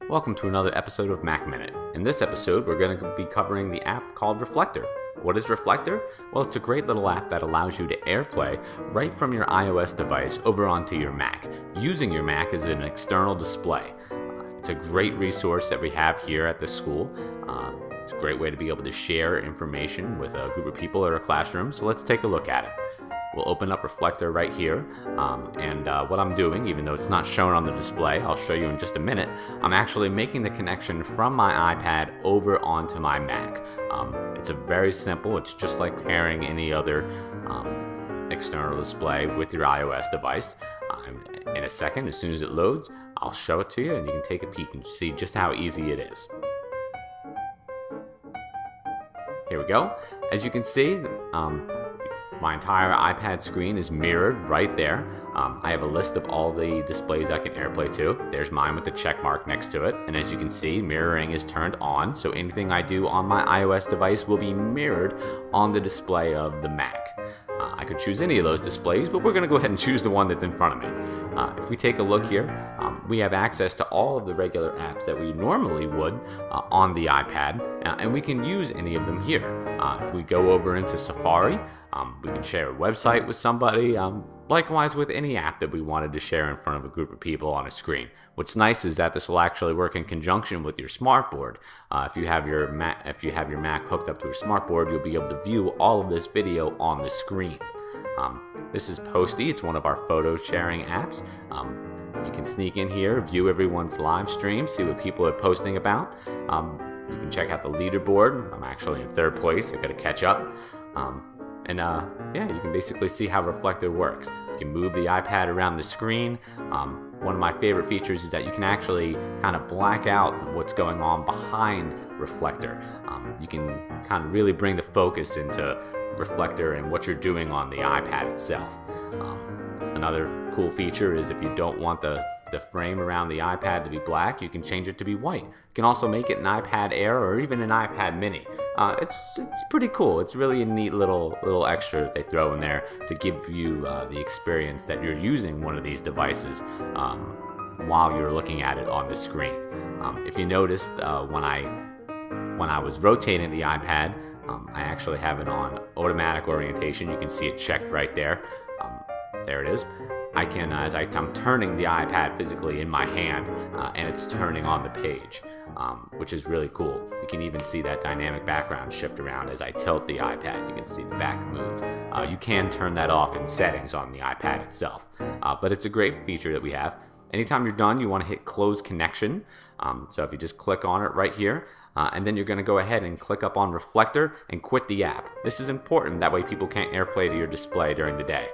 Welcome to another episode of Mac Minute. In this episode, we're going to be covering the app called Reflector. What is Reflector? Well, it's a great little app that allows you to AirPlay right from your iOS device over onto your Mac, using your Mac as an external display. It's a great resource that we have here at the school. It's a great way to be able to share information with a group of people or a classroom, so let's take a look at it. We'll open up Reflector right here, and what I'm doing, even though it's not shown on the display, I'll show you in just a minute, I'm actually making the connection from my iPad over onto my Mac. It's a very simple, it's just like pairing any other external display with your iOS device. In a second, as soon as it loads, I'll show it to you and you can take a peek and see just how easy it is. Here we go. As you can see, my entire iPad screen is mirrored right there. I have a list of all the displays I can AirPlay to. There's mine with the check mark next to it. And as you can see, mirroring is turned on. So anything I do on my iOS device will be mirrored on the display of the Mac. I could choose any of those displays, but we're going to go ahead and choose the one that's in front of me. If we take a look here, we have access to all of the regular apps that we normally would on the iPad, and we can use any of them here. If we go over into Safari, we can share a website with somebody, likewise with any app that we wanted to share in front of a group of people on a screen. What's nice is that this will actually work in conjunction with your smartboard. If you have your Mac hooked up to a smartboard, you'll be able to view all of this video on the screen. This is Posty. It's one of our photo sharing apps. You can sneak in here, view everyone's live stream, see what people are posting about. You can check out the leaderboard. I'm actually in third place. I've got to catch up. You can basically see how Reflector works. You can move the iPad around the screen. One of my favorite features is that you can actually kind of black out what's going on behind Reflector. You can kind of really bring the focus into Reflector and what you're doing on the iPad itself. Another cool feature is if you don't want the frame around the iPad to be black, you can change it to be white. You can also make it an iPad Air or even an iPad Mini. It's pretty cool. It's really a neat little extra that they throw in there to give you the experience that you're using one of these devices while you're looking at it on the screen. If you noticed, when I was rotating the iPad, I actually have it on automatic orientation. You can see it checked right there. There it is. I can, as I'm turning the iPad physically in my hand, and it's turning on the page, which is really cool. You can even see that dynamic background shift around as I tilt the iPad. You can see the back move. You can turn that off in settings on the iPad itself, but it's a great feature that we have. Anytime you're done, you want to hit Close Connection. So if you just click on it right here, and then you're going to go ahead and click up on Reflector and quit the app. This is important, that way people can't AirPlay to your display during the day.